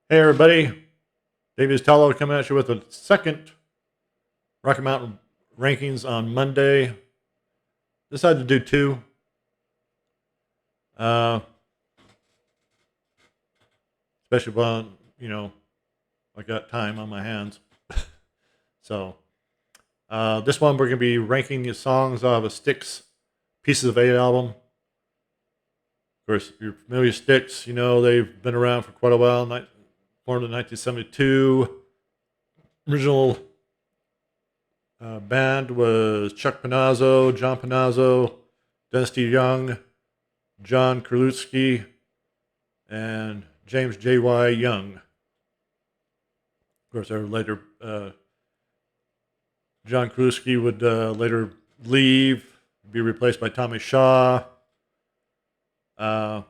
Hey everybody, David Tallow coming at you with the second Rocky Mountain rankings on Monday. Decided to do two. Uh, Especially when, I got time on my hands. So this one we're going to be ranking the songs of a Styx Pieces of Eight album. Of course, if you're familiar with Styx, they've been around for quite a while. Formed in 1972. Original band was Chuck Panazzo, John Panazzo, Dennis D. Young, John Krulutsky, and James J.Y. Young. Of course, later, John Krulutsky would later leave, be replaced by Tommy Shaw. John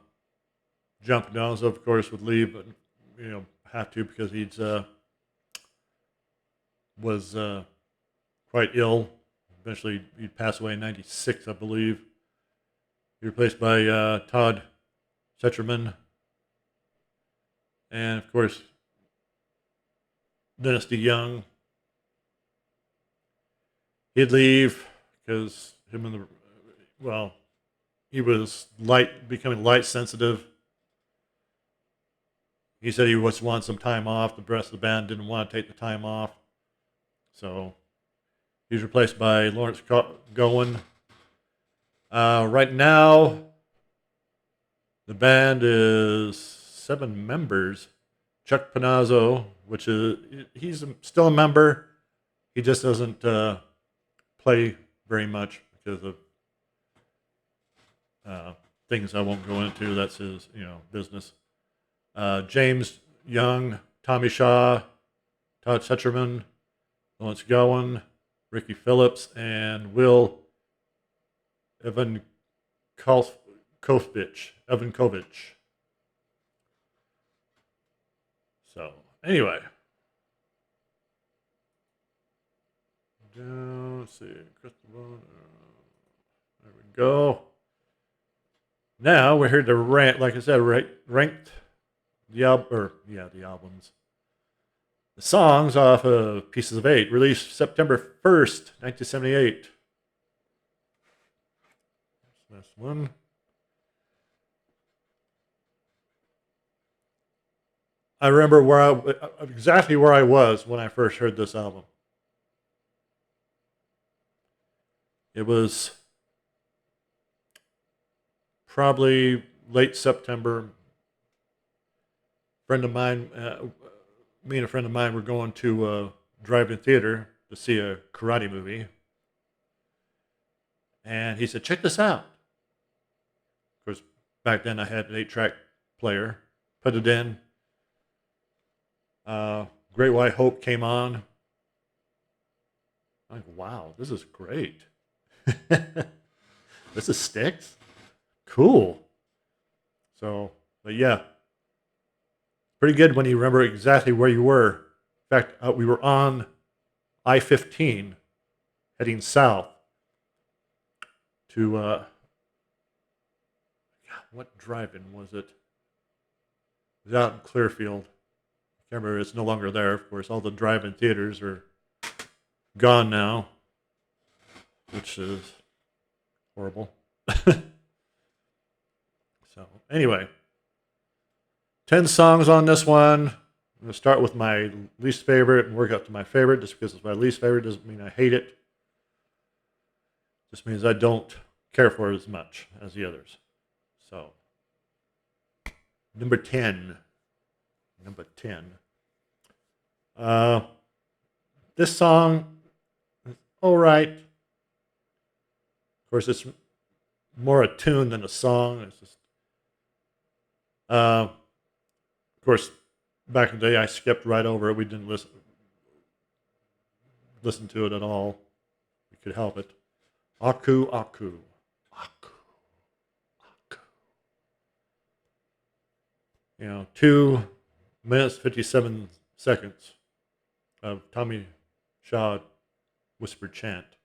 Panazzo, of course, would leave, but have to because he's was quite ill. Eventually, he'd pass away in '96, I believe. He replaced by Todd Setcherman. And of course, Dennis D. Young. He'd leave because he was becoming light sensitive. He said he was wanting some time off. The rest of the band didn't want to take the time off. So he's replaced by Lawrence Gowan. Right now, the band is 7 members. Chuck Panazzo, he's still a member. He just doesn't play very much because of things I won't go into. That's his, business. James Young, Tommy Shaw, Todd Setcherman, Lawrence Gowan, Ricky Phillips, and Will Evan Kovich. So, anyway. Let's see. There we go. Now we're here to rank, like I said, ranked the albums. The songs off of Pieces of Eight, released September 1st, 1978. Last one. I remember exactly where I was when I first heard this album. It was probably late September. Me and a friend of mine were going to a drive-in theater to see a karate movie. And he said, check this out. Of course, back then I had an 8-track player. Put it in. Great White Hope came on. I'm like, wow, this is great. This is Styx? Cool. So, but yeah, pretty good when you remember exactly where you were. In fact, we were on I-15 heading south to, what drive-in was it? It was out in Clearfield. I can't remember, it's no longer there. Of course, all the drive-in theaters are gone now, which is horrible. So, anyway, 10 songs on this one. I'm going to start with my least favorite and work up to my favorite. Just because it's my least favorite doesn't mean I hate it. Just means I don't care for it as much as the others. So, number 10. This song is all right. Of course, it's more a tune than a song. It's just, of course, back in the day, I skipped right over it. We didn't listen to it at all. We could help it. Aku, aku, aku, aku. 2 minutes 57 seconds of Tommy Shaw whispered chant.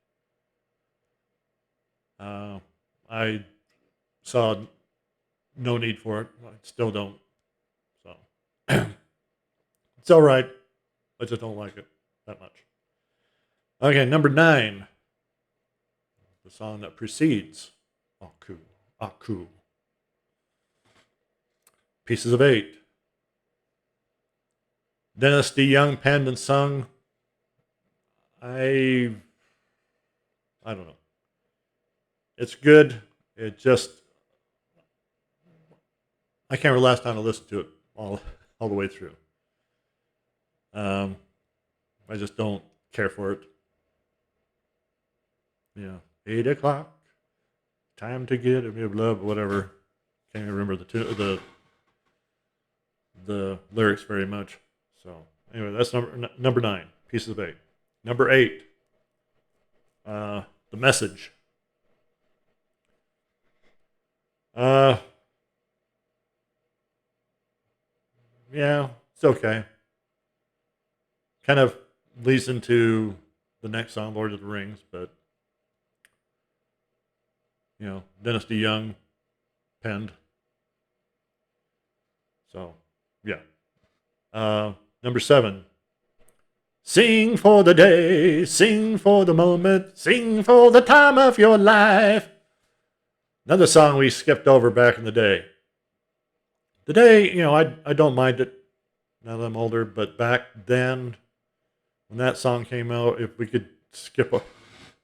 I saw no need for it. I still don't. So, It's all right. I just don't like it that much. Okay, number 9. The song that precedes Aku. Aku. Pieces of 8. Dennis DeYoung penned and sung. I don't know. It's good. It just, I can't remember the last time I listened to it all the way through. I just don't care for it. 8 o'clock, time to get it, blah, whatever. Can't even remember the lyrics very much. So anyway, that's number 9, Pieces of 8. Number 8, The Message. Yeah, it's okay. Kind of leads into the next song, Lord of the Rings, but Dennis DeYoung penned. So, yeah. Number 7. Sing for the day, sing for the moment, sing for the time of your life. Another song we skipped over back in the day. Today, I don't mind it now that I'm older, but back then, when that song came out, if we could skip, of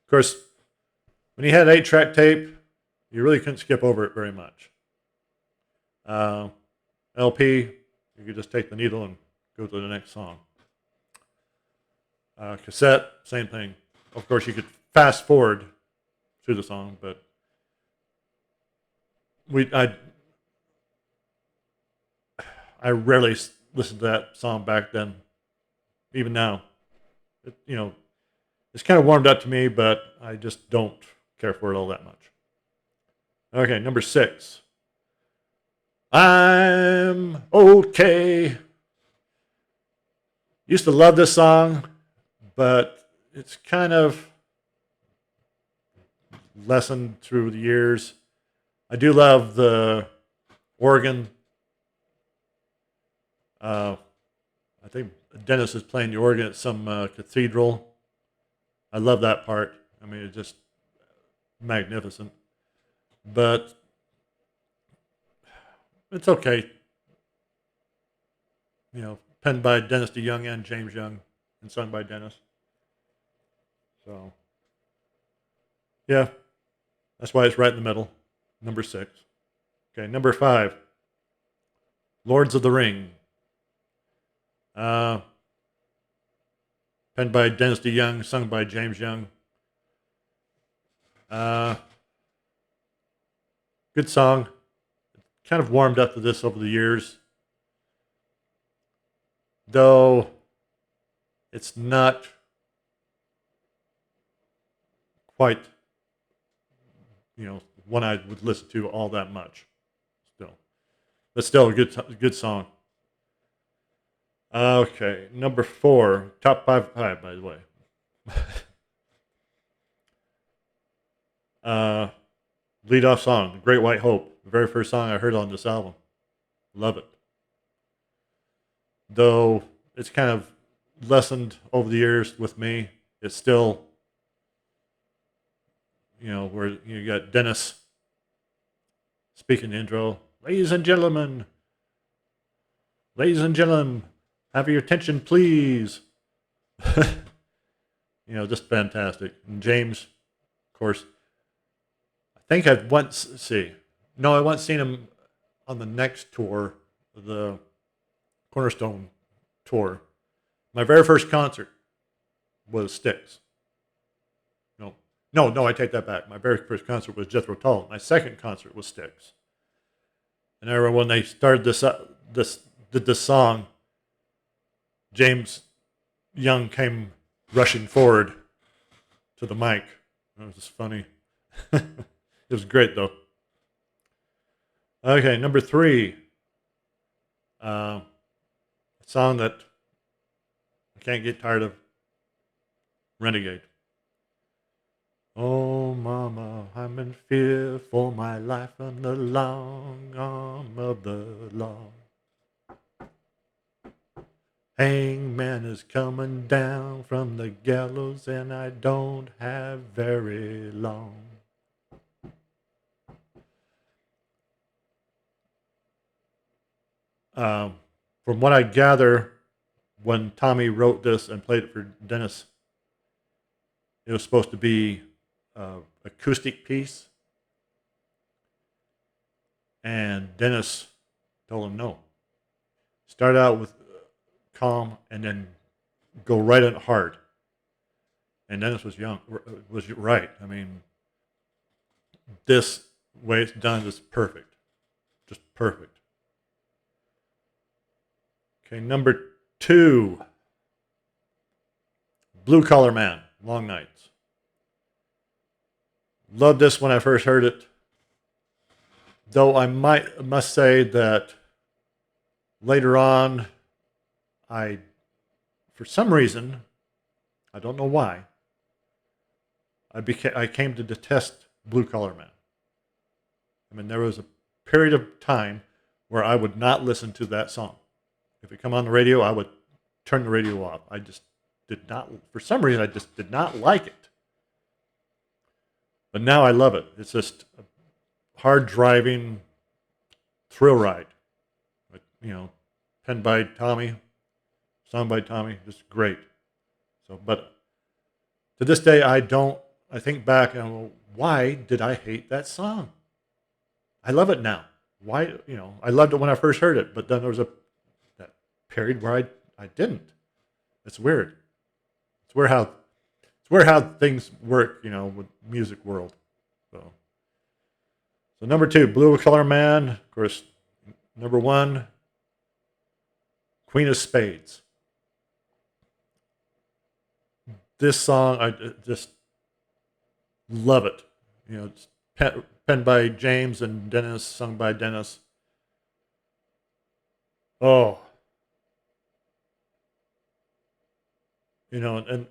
course, when you had 8-track tape, you really couldn't skip over it very much. LP, you could just take the needle and go to the next song. Cassette, same thing. Of course, you could fast forward through the song, but I rarely listened to that song back then. Even now, it's kind of warmed up to me, but I just don't care for it all that much. Okay, number 6. I'm okay. Used to love this song, but it's kind of lessened through the years. I do love the organ. I think Dennis is playing the organ at some cathedral. I love that part. I mean, it's just magnificent. But it's okay. Penned by Dennis DeYoung and James Young and sung by Dennis. So, yeah, that's why it's right in the middle. Number 6. Okay, number 5. Lords of the Ring. Penned by Dennis DeYoung, sung by James Young. Good song. Kind of warmed up to this over the years. Though it's not quite, one I would listen to all that much. Still. But still a good song. Okay, number 4. Top 5, by the way. Lead off song, The Great White Hope. The very first song I heard on this album. Love it. Though it's kind of lessened over the years with me, it's still, where you got Dennis speaking the intro. Ladies and gentlemen, have your attention, please. Just fantastic. And James, of course, I think I once seen him on the next tour, the Cornerstone tour. My very first concert was Styx. No, I take that back. My very first concert was Jethro Tull. My second concert was Styx. And I remember when they started this song, James Young came rushing forward to the mic. It was just funny. It was great, though. Okay, number 3. A song that I can't get tired of. Renegade. Oh, mama, I'm in fear for my life on the long arm of the law. Hangman is coming down from the gallows, and I don't have very long. From what I gather, when Tommy wrote this and played it for Dennis, it was supposed to be an acoustic piece, and Dennis told him no. Start out with calm and then go right in hard. And Dennis was right. I mean, this way it's done is perfect, just perfect. Okay, number 2, Blue Collar Man, Long Nights. Loved this when I first heard it, though I must say that later on, for some reason, I don't know why, I came to detest Blue Collar Man. I mean, there was a period of time where I would not listen to that song. If it come on the radio, I would turn the radio off. I just did not, for some reason, I just did not like it. But now I love it. It's just a hard driving thrill ride. You know, penned by Tommy, sung by Tommy, just great. So, but to this day, I think back and I go, why did I hate that song? I love it now. Why, I loved it when I first heard it, but then there was that period where I didn't. It's weird. It's weird how things work, with music world. So number 2, Blue Collar Man. Of course, number 1, Queen of Spades. This song, I just love it. It's penned by James and Dennis, sung by Dennis. Oh. And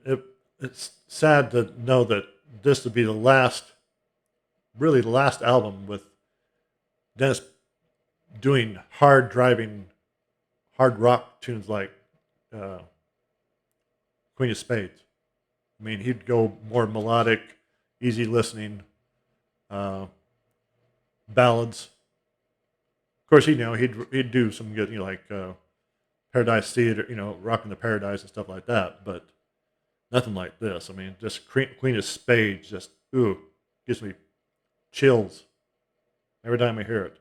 it's sad to know that this would be the last album with Dennis doing hard driving, hard rock tunes like Queen of Spades. I mean, he'd go more melodic, easy listening ballads. Of course, he'd do some good, like Paradise Theater, Rockin' the Paradise and stuff like that, but nothing like this. I mean, just Queen of Spades, just gives me chills every time I hear it.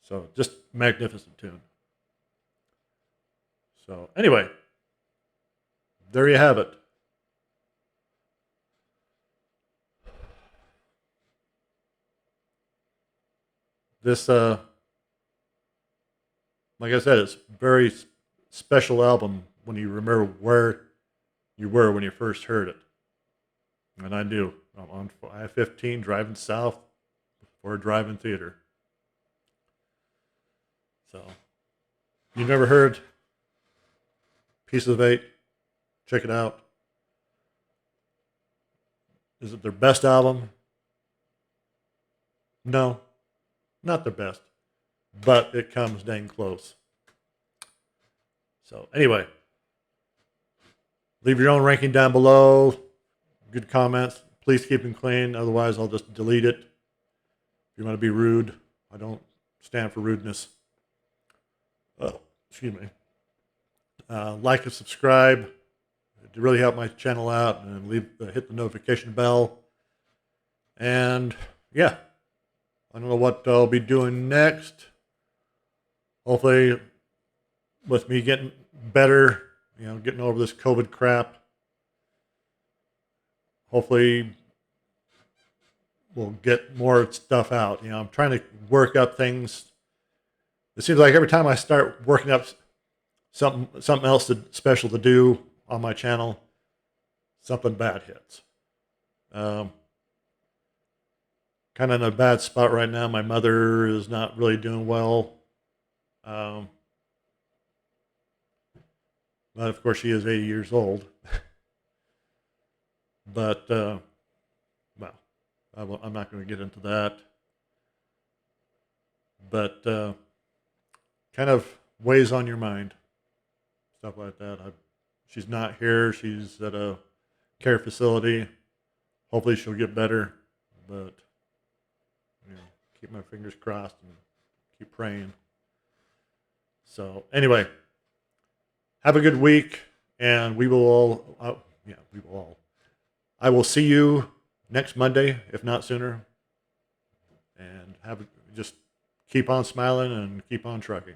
So just magnificent tune. So anyway, there you have it. This, like I said, it's a very special album when you remember where you were when you first heard it. And I do. I'm on I-15 driving south for a drive-in theater. So, you never heard Piece of 8? Check it out. Is it their best album? No, not their best, but it comes dang close. So anyway, leave your own ranking down below. Good comments. Please keep them clean. Otherwise, I'll just delete it. If you want to be rude, I don't stand for rudeness. Excuse me. Like and subscribe to really help my channel out, and hit the notification bell. And yeah, I don't know what I'll be doing next. Hopefully, with me getting better, getting over this COVID crap. Hopefully, we'll get more stuff out. I'm trying to work up things. It seems like every time I start working up something else special to do on my channel, something bad hits. Kind of in a bad spot right now. My mother is not really doing well. But of course, she is 80 years old. But, well, I'm not going to get into that. But kind of weighs on your mind, stuff like that. She's not here. She's at a care facility. Hopefully she'll get better, but keep my fingers crossed and keep praying. So anyway, have a good week, and we will all. We will all. I will see you next Monday, if not sooner. And just keep on smiling and keep on trucking.